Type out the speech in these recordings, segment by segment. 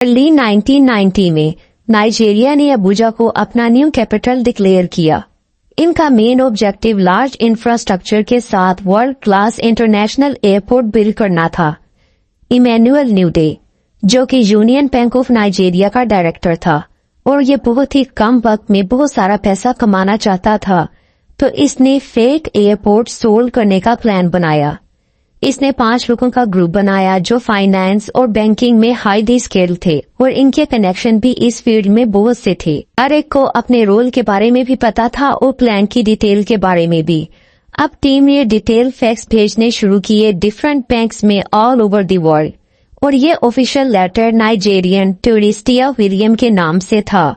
Early 1990 में Nigeria ने Abuja को अपना न्यू कैपिटल डिक्लेयर किया। इनका मेन ऑब्जेक्टिव लार्ज इंफ्रास्ट्रक्चर के साथ world class international airport build करना था। इमैनुअल न्यूडे, जो कि यूनियन बैंक ऑफ नाइजीरिया का डायरेक्टर था और ये बहुत ही कम वक्त में बहुत सारा पैसा कमाना चाहता था, तो इसने फेक एयरपोर्ट सोल्ड करने का प्लान बनाया। इसने 5 लोगों का ग्रुप बनाया जो फाइनेंस और बैंकिंग में हाईली स्किल्ड थे और इनके कनेक्शन भी इस फील्ड में बहुत से थे। हर एक को अपने रोल के बारे में भी पता था और प्लान की डिटेल के बारे में भी। अब टीम ने डिटेल फैक्ट्स भेजने शुरू किए डिफरेंट बैंक्स में ऑल ओवर द वर्ल्ड, और ये ऑफिशियल लेटर नाइजेरियन टूरिस्टिया विलियम के नाम से था,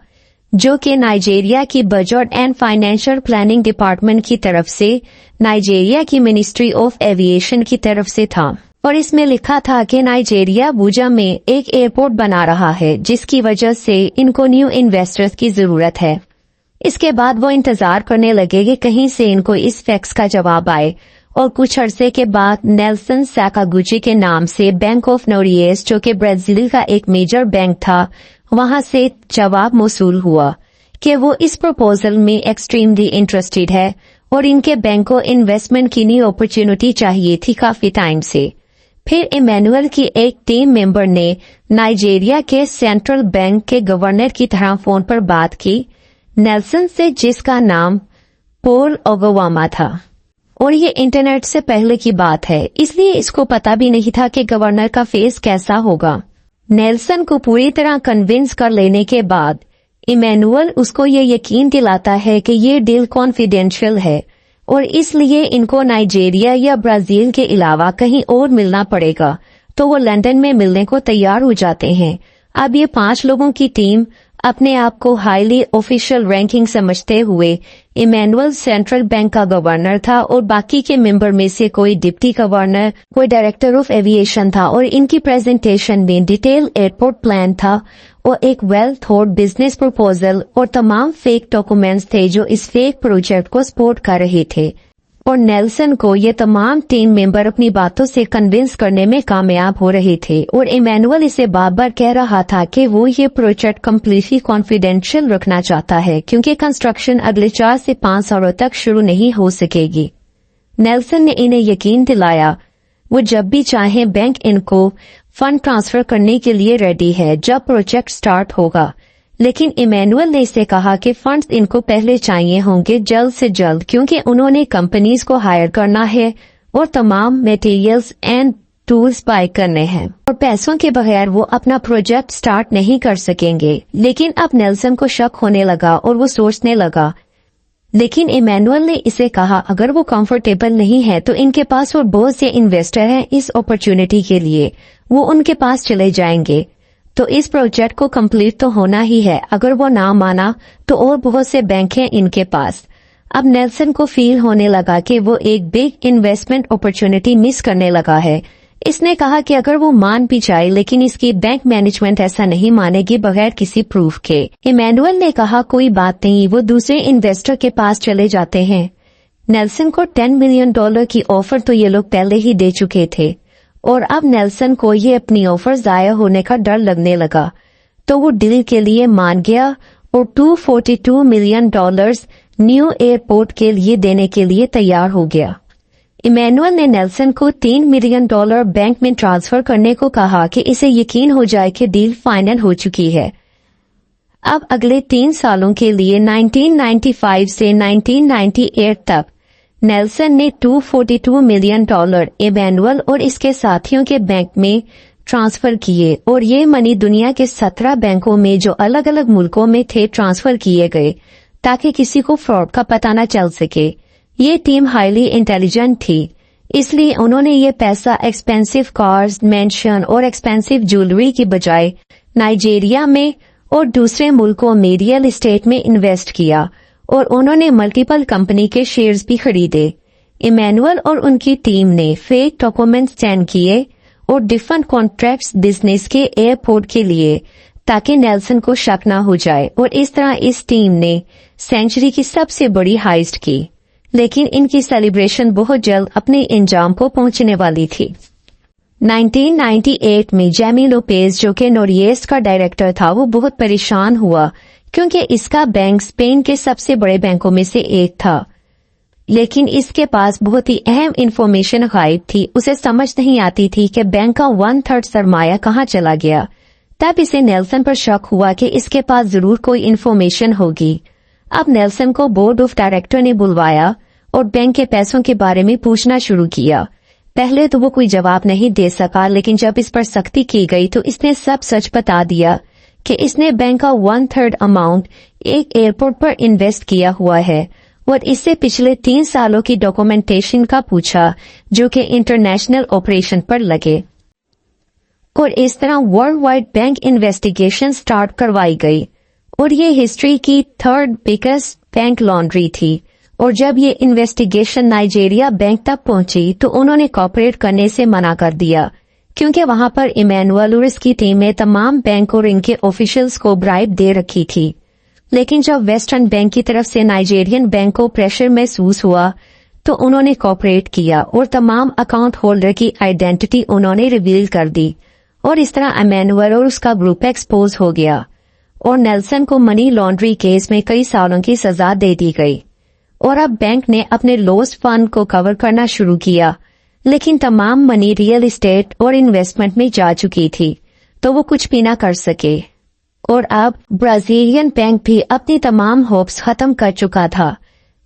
जो कि नाइजीरिया की budget and financial planning department की तरफ से नाइजीरिया की मिनिस्ट्री ऑफ एविएशन की तरफ से था। और इसमें लिखा था कि नाइजीरिया अबूजा में एक एयरपोर्ट बना रहा है जिसकी वजह से इनको न्यू इन्वेस्टर्स की जरूरत है। इसके बाद वो इंतजार करने लगे कि कहीं से इनको इस फैक्स का जवाब आए, और कुछ अरसे के बाद नेल्सन साकागुची के नाम से बैंक ऑफ नोरिएस, जो कि ब्राजील का एक मेजर बैंक था, वहां से जवाब मौसूल हुआ कि वो इस प्रपोजल में एक्सट्रीमली इंटरेस्टेड है और इनके बैंक को इन्वेस्टमेंट की नई अपॉर्चुनिटी चाहिए थी काफी टाइम से। फिर इमैनुअल की एक टीम मेंबर ने नाइजीरिया के सेंट्रल बैंक के गवर्नर की तरह फोन पर बात की नेल्सन से, जिसका नाम पॉल ओगोवामा था। और ये इंटरनेट से पहले की बात है, इसलिए इसको पता भी नहीं था कि गवर्नर का फेस कैसा होगा। नेल्सन को पूरी तरह कन्विंस कर लेने के बाद इमैनुअल उसको ये यकीन दिलाता है कि ये डील कॉन्फिडेंशियल है और इसलिए इनको नाइजीरिया या ब्राजील के अलावा कहीं और मिलना पड़ेगा, तो वो लंदन में मिलने को तैयार हो जाते हैं। अब ये 5 लोगों की टीम अपने आप को हाईली ऑफिशियल रैंकिंग समझते हुए इमैनुअल सेंट्रल बैंक का गवर्नर था और बाकी के मेंबर में से कोई डिप्टी गवर्नर, कोई डायरेक्टर ऑफ एविएशन था, और इनकी प्रेजेंटेशन में डिटेल एयरपोर्ट प्लान था और एक वेल थॉट बिजनेस प्रपोजल और तमाम फेक डॉक्यूमेंट्स थे जो इस फेक प्रोजेक्ट को सपोर्ट कर रहे थे। और नेल्सन को ये तमाम टीम मेंबर अपनी बातों से कन्विंस करने में कामयाब हो रहे थे और इमैनुअल इसे बार बार कह रहा था कि वो ये प्रोजेक्ट कम्प्लीटली कॉन्फिडेंशियल रखना चाहता है क्योंकि कंस्ट्रक्शन अगले 4 से 5 सालों तक शुरू नहीं हो सकेगी। नेल्सन ने इन्हें यकीन दिलाया वो जब भी चाहे बैंक इनको फंड ट्रांसफर करने के लिए रेडी है जब प्रोजेक्ट स्टार्ट होगा, लेकिन इमैनुअल ने इसे कहा कि फंड्स इनको पहले चाहिए होंगे जल्द से जल्द क्योंकि उन्होंने कंपनीज को हायर करना है और तमाम मटेरियल्स एंड टूल्स बाय करने हैं और पैसों के बगैर वो अपना प्रोजेक्ट स्टार्ट नहीं कर सकेंगे। लेकिन अब नेल्सन को शक होने लगा और वो सोचने लगा, लेकिन इमैनुअल ने इसे कहा अगर वो कंफर्टेबल नहीं है तो इनके पास और बहुत से इन्वेस्टर हैं इस अपॉर्चुनिटी के लिए, वो उनके पास चले जाएंगे, तो इस प्रोजेक्ट को कंप्लीट तो होना ही है। अगर वो ना माना तो और बहुत से बैंक हैं इनके पास। अब नेल्सन को फील होने लगा कि वो एक बिग इन्वेस्टमेंट अपॉर्चुनिटी मिस करने लगा है। इसने कहा कि अगर वो मान भी जाए लेकिन इसकी बैंक मैनेजमेंट ऐसा नहीं मानेगी बगैर किसी प्रूफ के। इमैनुअल ने कहा कोई बात नहीं, वो दूसरे इन्वेस्टर के पास चले जाते हैं। नेल्सन को $10 मिलियन की ऑफर तो ये लोग पहले ही दे चुके थे और अब नेल्सन को ये अपनी ऑफर जाया होने का डर लगने लगा, तो वो डील के लिए मान गया और $242 मिलियन न्यू एयरपोर्ट के लिए देने के लिए तैयार हो गया। इमैनुअल ने नेल्सन को $3 मिलियन बैंक में ट्रांसफर करने को कहा कि इसे यकीन हो जाए कि डील फाइनल हो चुकी है। अब अगले 3 सालों के लिए 1995 से 1998 तक नेल्सन ने $242 मिलियन इमैनुअल और इसके साथियों के बैंक में ट्रांसफर किए और ये मनी दुनिया के 17 बैंकों में जो अलग अलग मुल्कों में थे ट्रांसफर किए गए ताकि किसी को फ्रॉड का पता न चल सके। ये टीम हाईली इंटेलिजेंट थी, इसलिए उन्होंने ये पैसा एक्सपेंसिव कार्स, मैंशन और एक्सपेंसिव ज्वेलरी की बजाय नाइजीरिया में और दूसरे मुल्कों में रियल एस्टेट में इन्वेस्ट किया और उन्होंने मल्टीपल कंपनी के शेयर्स भी खरीदे। इमैनुअल और उनकी टीम ने फेक डॉक्यूमेंट्स साइन किए और डिफरेंट कॉन्ट्रैक्ट्स बिजनेस के एयरपोर्ट के लिए ताकि नेल्सन को शक न हो जाए, और इस तरह इस टीम ने सेंचुरी की सबसे बड़ी हाइस्ट की। लेकिन इनकी सेलिब्रेशन बहुत जल्द अपने इंजाम को पहुंचने वाली थी। 1998 में जेमी लोपेज जो कि नोरिएस का डायरेक्टर था वो बहुत परेशान हुआ क्योंकि इसका बैंक स्पेन के सबसे बड़े बैंकों में से एक था, लेकिन इसके पास बहुत ही अहम इंफॉर्मेशन गायब थी। उसे समझ नहीं आती थी कि बैंक का 1/3 सरमाया कहाँ चला गया। तब इसे नेल्सन पर शक हुआ कि इसके पास जरूर कोई इंफॉर्मेशन होगी। अब नेल्सन को बोर्ड ऑफ डायरेक्टर ने बुलवाया और बैंक के पैसों के बारे में पूछना शुरू किया। पहले तो वो कोई जवाब नहीं दे सका, लेकिन जब इस पर सख्ती की गई तो इसने सब सच बता दिया कि इसने बैंक का 1/3 अमाउंट एक एयरपोर्ट पर इन्वेस्ट किया हुआ है और इससे पिछले 3 सालों की डॉक्यूमेंटेशन का पूछा जो कि इंटरनेशनल ऑपरेशन पर लगे, और इस तरह world wide bank investigation start करवाई गई और ये हिस्ट्री की 3rd बिगेस्ट बैंक लॉन्ड्री थी। और जब ये इन्वेस्टिगेशन नाइजीरिया बैंक तक पहुंची तो उन्होंने कॉपरेट करने से मना कर दिया क्योंकि वहां पर इमैनुअल और इसकी टीम ने तमाम बैंक और इनके ऑफिशियल्स को ब्राइब दे रखी थी। लेकिन जब वेस्टर्न बैंक की तरफ से नाइजीरियन बैंक को प्रेशर महसूस हुआ तो उन्होंने कॉपरेट किया और तमाम अकाउंट होल्डर की आइडेंटिटी उन्होंने रिवील कर दी और इस तरह इमैनुअल और उसका ग्रुप एक्सपोज हो गया और नेल्सन को मनी लॉन्ड्री केस में कई सालों की सजा दे दी गई। और अब बैंक ने अपने लॉस्ट फंड को कवर करना शुरू किया, लेकिन तमाम मनी रियल एस्टेट और इन्वेस्टमेंट में जा चुकी थी तो वो कुछ भी ना कर सके। और अब ब्राजीलियन बैंक भी अपनी तमाम होप्स खत्म कर चुका था।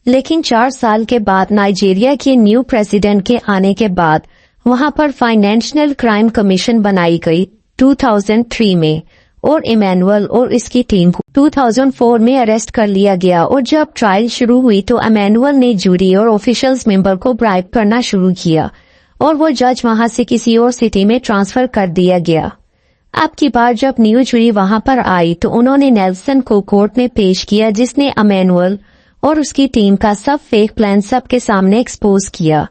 लेकिन 4 साल के बाद नाइजीरिया के न्यू प्रेसिडेंट के आने के बाद वहां पर फाइनेंशियल क्राइम कमीशन बनाई गई 2003 में और इमैनुअल और इसकी टीम को 2004 में अरेस्ट कर लिया गया। और जब ट्रायल शुरू हुई तो इमैनुअल ने जूरी और ऑफिशियल्स मेंबर को ब्राइब करना शुरू किया और वो जज वहां से किसी और सिटी में ट्रांसफर कर दिया गया। अब की बार जब न्यू जूरी वहां पर आई तो उन्होंने नेल्सन को कोर्ट में पेश किया जिसने इमैनुअल और उसकी टीम का सब फेक प्लान सबके सामने एक्सपोज किया।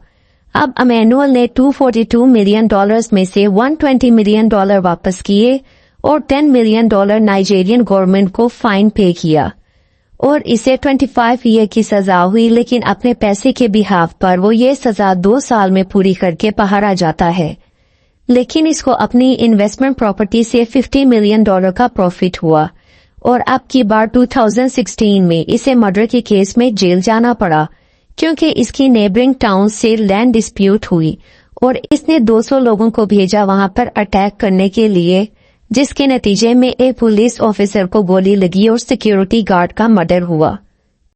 अब इमैनुअल ने $242 मिलियन में से $120 मिलियन वापस किए और $10 मिलियन नाइजीरियन गवर्नमेंट को फाइन पे किया और इसे 25 ईयर की सजा हुई। लेकिन अपने पैसे के बिहाफ पर वो ये सजा 2 साल में पूरी करके बाहर आ जाता है। लेकिन इसको अपनी इन्वेस्टमेंट प्रॉपर्टी से $50 मिलियन का प्रॉफिट हुआ और अब की बार 2016 में इसे मर्डर के केस में जेल जाना पड़ा क्योंकि इसकी नेबरिंग टाउन से लैंड डिस्प्यूट हुई और इसने 200 लोगों को भेजा वहां पर अटैक करने के लिए, जिसके नतीजे में एक पुलिस ऑफिसर को गोली लगी और सिक्योरिटी गार्ड का मर्डर हुआ।